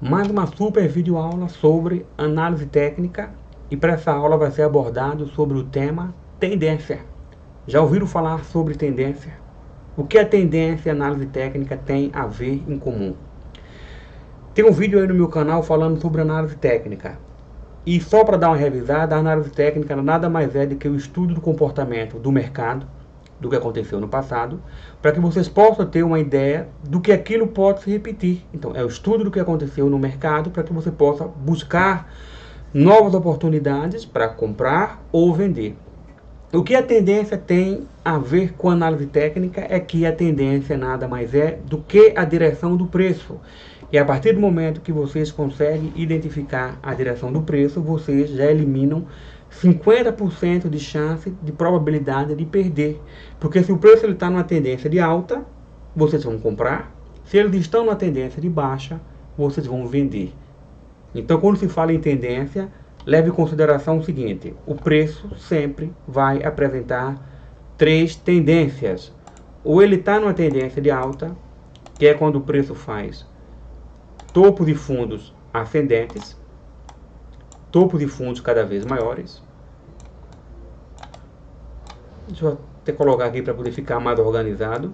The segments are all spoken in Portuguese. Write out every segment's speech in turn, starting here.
Mais uma super vídeo aula sobre análise técnica, e para essa aula vai ser abordado sobre o tema tendência. Já ouviram falar sobre tendência? O que a tendência e a análise técnica tem a ver em comum? Tem um vídeo aí no meu canal falando sobre análise técnica. E só para dar uma revisada, a análise técnica nada mais é do que o estudo do comportamento do mercado, do que aconteceu no passado, para que vocês possam ter uma ideia do que aquilo pode se repetir. Então, é o estudo do que aconteceu no mercado para que você possa buscar novas oportunidades para comprar ou vender. O que a tendência tem a ver com a análise técnica é que a tendência nada mais é do que a direção do preço. E a partir do momento que vocês conseguem identificar a direção do preço, vocês já eliminam 50% de chance, de probabilidade de perder. Porque se o preço está numa tendência de alta, vocês vão comprar. Se eles estão numa tendência de baixa, vocês vão vender. Então, quando se fala em tendência, leve em consideração o seguinte: o preço sempre vai apresentar três tendências. Ou ele está numa tendência de alta, que é quando o preço faz topo de fundos ascendentes, topo de fundos cada vez maiores. Deixa eu até colocar aqui para poder ficar mais organizado.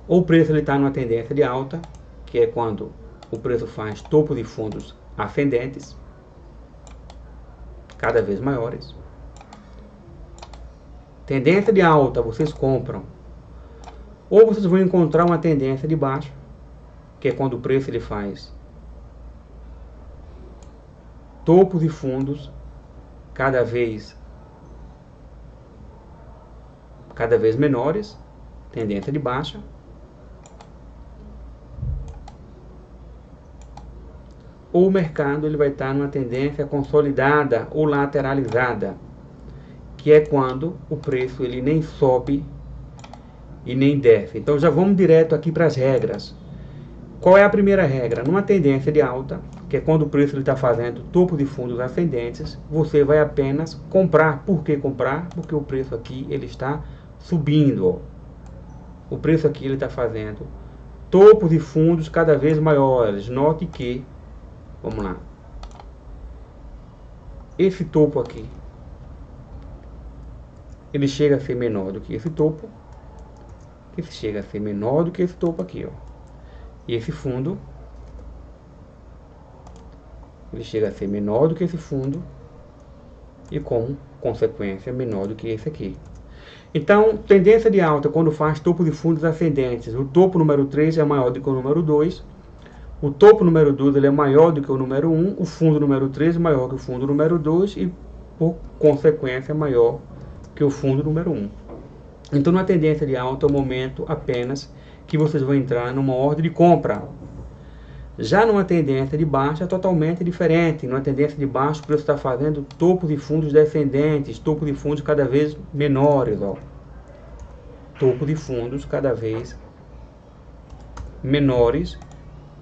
Ou o preço está numa tendência de alta, que é quando o preço faz topo de fundos ascendentes, cada vez maiores. Tendência de alta, vocês compram. Ou vocês vão encontrar uma tendência de baixa, que é quando o preço ele faz topo de fundos cada vez menores, tendência de baixa. Ou o mercado ele vai estar numa tendência consolidada ou lateralizada, que é quando o preço ele nem sobe e nem desce. Então já vamos direto aqui para as regras. Qual é a primeira regra? Numa tendência de alta, que é quando o preço está fazendo topo de fundos ascendentes, você vai apenas comprar. Por que comprar? Porque o preço aqui ele está subindo. Ó. O preço aqui ele está fazendo topo de fundos cada vez maiores. Note que, vamos lá, esse topo aqui, ele chega a ser menor do que esse topo. Esse chega a ser menor do que esse topo aqui, ó. E esse fundo, ele chega a ser menor do que esse fundo e, com consequência, menor do que esse aqui. Então, tendência de alta, quando faz topo de fundos ascendentes, o topo número 3 é maior do que o número 2, o topo número 2 ele é maior do que o número 1, o fundo número 3 é maior que o fundo número 2 e, por consequência, é maior que o fundo número 1. Então, na tendência de alta, é o momento apenas que vocês vão entrar numa ordem de compra. Já numa tendência de baixa é totalmente diferente. Numa tendência de baixa o preço está fazendo topo de fundos descendentes, topo de fundos cada vez menores, ó. Topo de fundos cada vez menores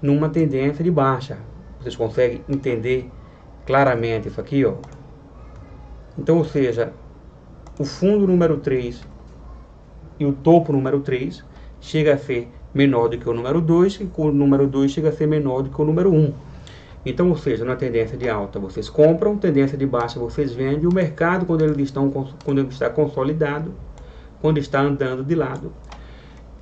numa tendência de baixa. Vocês conseguem entender claramente isso aqui, ó. Então, ou seja, o fundo número 3 e o topo número 3 chega a ser menor do que o número 2, e o número 2 chega a ser menor do que o número 1. Então, ou seja, na tendência de alta vocês compram, tendência de baixa vocês vendem, e o mercado, quando ele está consolidado, quando está andando de lado,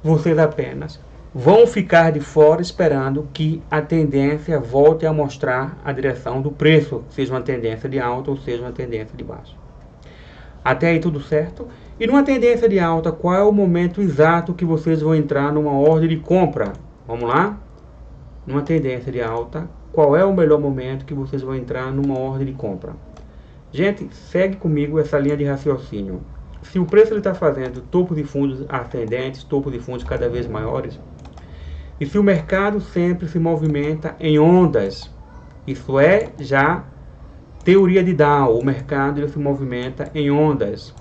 vocês apenas vão ficar de fora esperando que a tendência volte a mostrar a direção do preço, seja uma tendência de alta ou seja uma tendência de baixa. Até aí tudo certo? E numa tendência de alta, qual é o momento exato que vocês vão entrar numa ordem de compra? Vamos lá? Numa tendência de alta, qual é o melhor momento que vocês vão entrar numa ordem de compra? Gente, segue comigo essa linha de raciocínio. Se o preço está fazendo topo de fundos ascendentes, topo de fundos cada vez maiores, e se o mercado sempre se movimenta em ondas, isso é já teoria de Dow, o mercado ele se movimenta em ondas.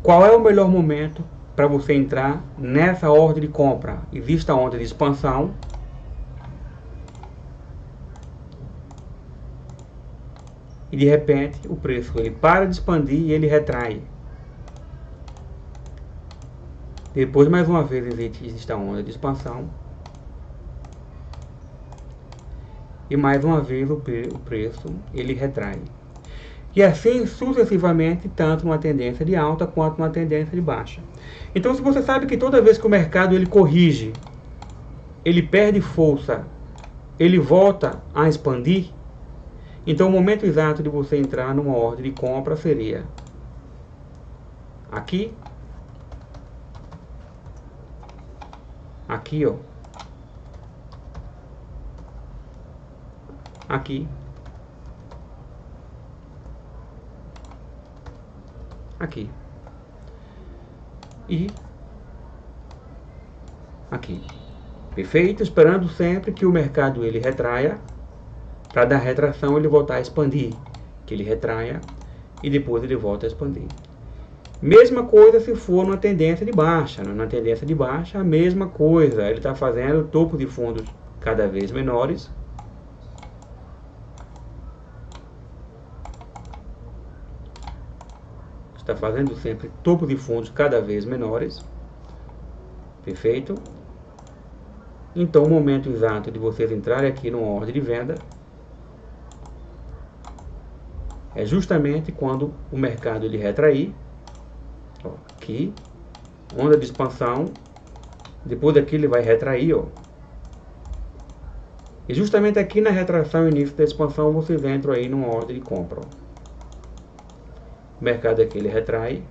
Qual é o melhor momento para você entrar nessa ordem de compra? Existe a onda de expansão. E de repente o preço ele para de expandir e ele retrai. Depois mais uma vez existe a onda de expansão. e mais uma vez o preço ele retrai. E assim sucessivamente, tanto numa tendência de alta quanto numa tendência de baixa. Então, se você sabe que toda vez que o mercado ele corrige, ele perde força, ele volta a expandir, então o momento exato de você entrar numa ordem de compra seria aqui, aqui, ó, aqui, aqui e aqui. Perfeito? Esperando sempre que o mercado ele retraia, para dar retração ele voltar a expandir, que ele retraia e depois ele volta a expandir. Mesma coisa se for numa tendência de baixa. Na tendência de baixa, a mesma coisa. Ele está fazendo topo de fundos cada vez menores. Está fazendo sempre topo de fundos cada vez menores. Perfeito? Então, o momento exato de vocês entrarem aqui numa ordem de venda é justamente quando o mercado ele retrair. Ó, aqui, onda de expansão, depois daqui ele vai retrair, ó. E justamente aqui na retração e início da expansão vocês entram aí numa ordem de compra, ó. O mercado aqui ele retrai,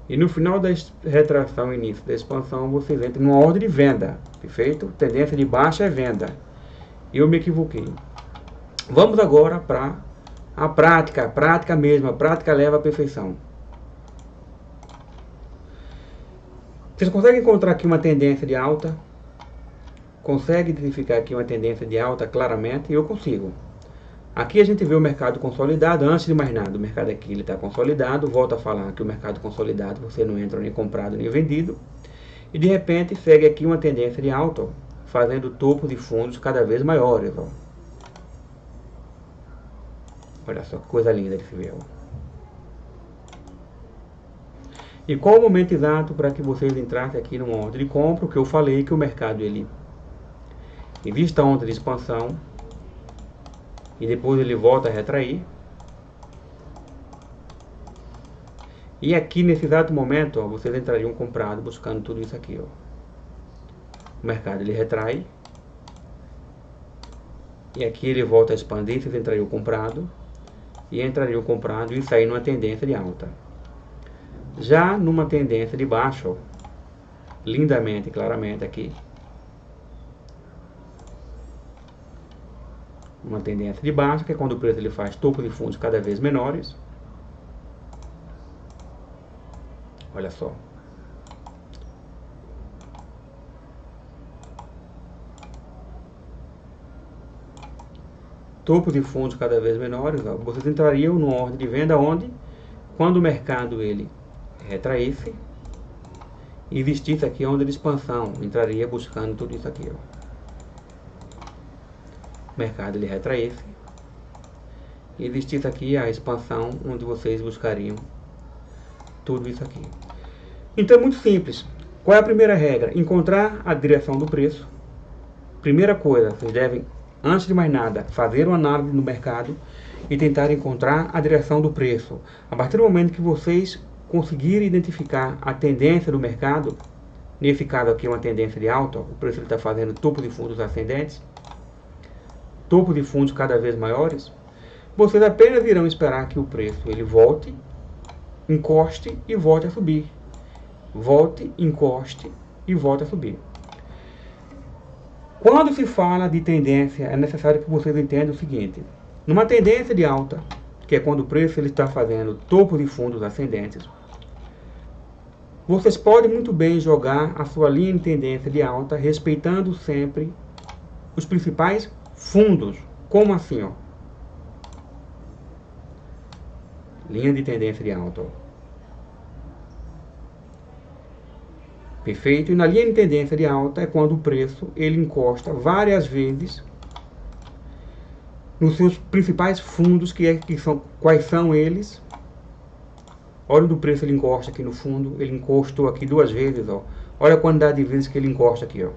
e no final da retração e início da expansão vocês entram numa ordem de venda, perfeito? Tendência de baixa é venda. Eu me equivoquei. Vamos agora para a prática mesmo, a prática leva à perfeição. Vocês conseguem encontrar aqui uma tendência de alta? Consegue identificar aqui uma tendência de alta claramente? Eu consigo. Aqui a gente vê o mercado consolidado. Antes de mais nada, o mercado aqui está consolidado. Volto a falar que o mercado consolidado você não entra nem comprado nem vendido. E de repente segue aqui uma tendência de alta, ó, fazendo topo de fundos cada vez maiores. Ó. Olha só que coisa linda de se ver. Ó. E qual o momento exato para que vocês entrassem aqui numa ordem de compra? O que eu falei que o mercado ele existe a onda de expansão e depois ele volta a retrair. E aqui nesse exato momento, ó, vocês entrariam comprado buscando tudo isso aqui. Ó. O mercado ele retrai. E aqui ele volta a expandir, vocês entrariam comprado. E entrariam comprado e sair numa tendência de alta. Já numa tendência de baixa, ó, lindamente, claramente aqui. Uma tendência de baixa, que é quando o preço ele faz topo de fundos cada vez menores. Olha só. Topo de fundos cada vez menores, ó, vocês entrariam numa ordem de venda onde, quando o mercado ele retraísse, e existisse aqui a onda de expansão, entraria buscando tudo isso aqui. Ó. O mercado ele retraísse, e existisse aqui a expansão, onde vocês buscariam tudo isso aqui. Então é muito simples. Qual é a primeira regra? Encontrar a direção do preço. Primeira coisa, vocês devem, antes de mais nada, fazer uma análise no mercado e tentar encontrar a direção do preço. A partir do momento que vocês conseguirem identificar a tendência do mercado, nesse caso aqui uma tendência de alta, ó, o preço está fazendo topo de fundos ascendentes, topo de fundos cada vez maiores, vocês apenas irão esperar que o preço ele volte, encoste e volte a subir. Volte, encoste e volte a subir. Quando se fala de tendência, é necessário que vocês entendam o seguinte. Numa tendência de alta, que é quando o preço ele está fazendo topo de fundos ascendentes, vocês podem muito bem jogar a sua linha de tendência de alta, respeitando sempre os principais fundos. Como assim? Ó? Linha de tendência de alta. Ó. Perfeito? E na linha de tendência de alta é quando o preço ele encosta várias vezes nos seus principais fundos, quais são eles. Olha onde o preço ele encosta aqui no fundo, ele encostou aqui 2 vezes, ó. Olha a quantidade de vezes que ele encosta aqui, ó.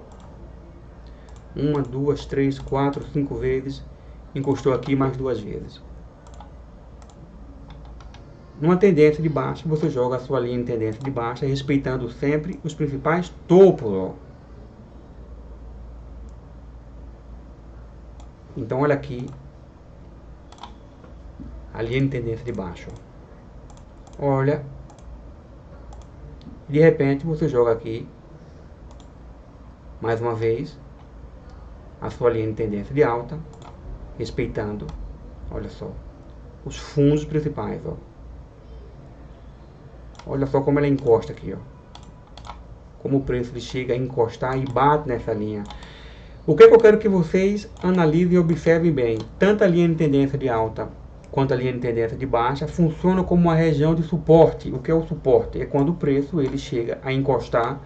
Uma, duas, três, quatro, 5 vezes. Encostou aqui mais 2 vezes. Numa tendência de baixa, você joga a sua linha em tendência de baixa, respeitando sempre os principais topos, ó. Então olha aqui a linha em tendência de baixa. Olha. De repente você joga aqui mais uma vez a sua linha em tendência de alta, respeitando, olha só, os fundos principais, ó. Olha só como ela encosta aqui, ó. Como o preço ele chega a encostar e bate nessa linha. O que é que eu quero que vocês analisem e observem bem? Tanto a linha de tendência de alta quanto a linha de tendência de baixa funciona como uma região de suporte. O que é o suporte? É quando o preço ele chega a encostar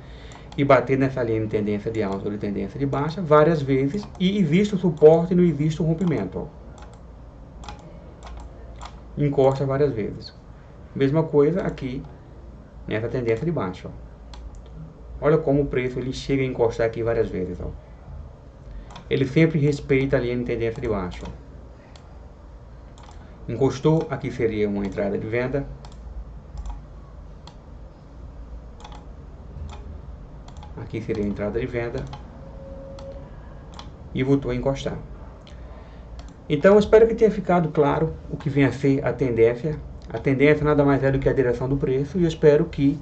e bater nessa linha de tendência de alta ou de tendência de baixa várias vezes e existe o suporte e não existe o rompimento, ó. Encosta várias vezes. Mesma coisa aqui nessa tendência de baixa, ó. Olha como o preço ele chega a encostar aqui várias vezes, ó. Ele sempre respeita a linha de tendência de baixa, ó. Encostou, aqui seria uma entrada de venda. Aqui seria a entrada de venda. E voltou a encostar. Então, eu espero que tenha ficado claro o que vem a ser a tendência. A tendência nada mais é do que a direção do preço. E eu espero que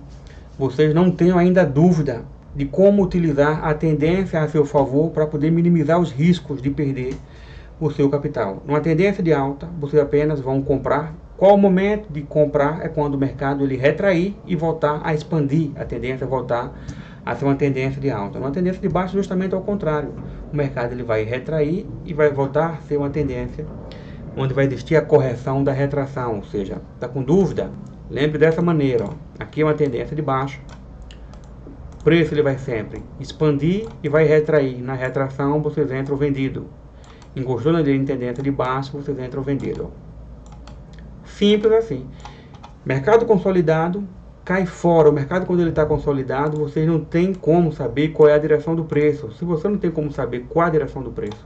vocês não tenham ainda dúvida de como utilizar a tendência a seu favor para poder minimizar os riscos de perder o seu capital. Numa tendência de alta, vocês apenas vão comprar. Qual o momento de comprar? É quando o mercado ele retrair e voltar a expandir. A tendência voltar a ser uma tendência de alta. Numa tendência de baixa, justamente ao contrário. O mercado ele vai retrair e vai voltar a ser uma tendência onde vai existir a correção da retração. Ou seja, está com dúvida? Lembre dessa maneira, ó. Aqui é uma tendência de baixa. O preço ele vai sempre expandir e vai retrair. Na retração, vocês entram vendido. Encostou na linha de tendência de baixo, vocês entram vendido. Simples assim. Mercado consolidado, cai fora. O mercado, quando ele está consolidado, vocês não tem como saber qual é a direção do preço. Se você não tem como saber qual é a direção do preço,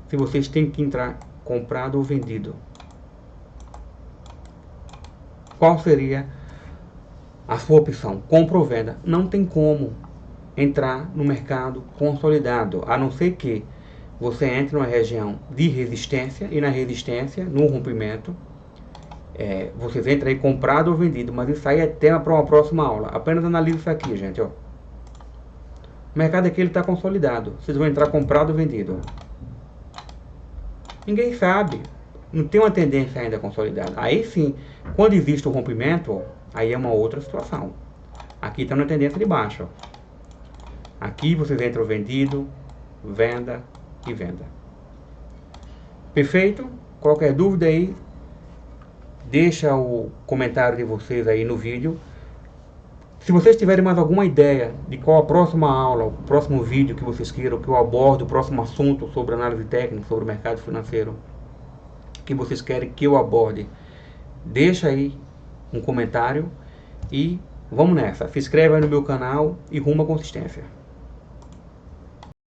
se vocês têm que entrar comprado ou vendido, qual seria a sua opção? Compra ou venda? Não tem como entrar no mercado consolidado, a não ser que você entre numa região de resistência e na resistência, no rompimento, vocês entram aí comprado ou vendido, mas isso aí é tema para uma próxima aula. Apenas analise isso aqui, gente, ó. O mercado aqui ele está consolidado. Vocês vão entrar comprado ou vendido. Ninguém sabe. Não tem uma tendência ainda consolidada. Aí sim, quando existe o rompimento, ó, aí é uma outra situação. Aqui está na tendência de baixo, ó. Aqui vocês entram vendido, venda e venda. Perfeito? Qualquer dúvida aí, deixa o comentário de vocês aí no vídeo. Se vocês tiverem mais alguma ideia de qual a próxima aula, o próximo vídeo que vocês queiram que eu aborde, o próximo assunto sobre análise técnica, sobre o mercado financeiro, que vocês querem que eu aborde, deixa aí um comentário e vamos nessa. Se inscreve aí no meu canal e rumo à consistência.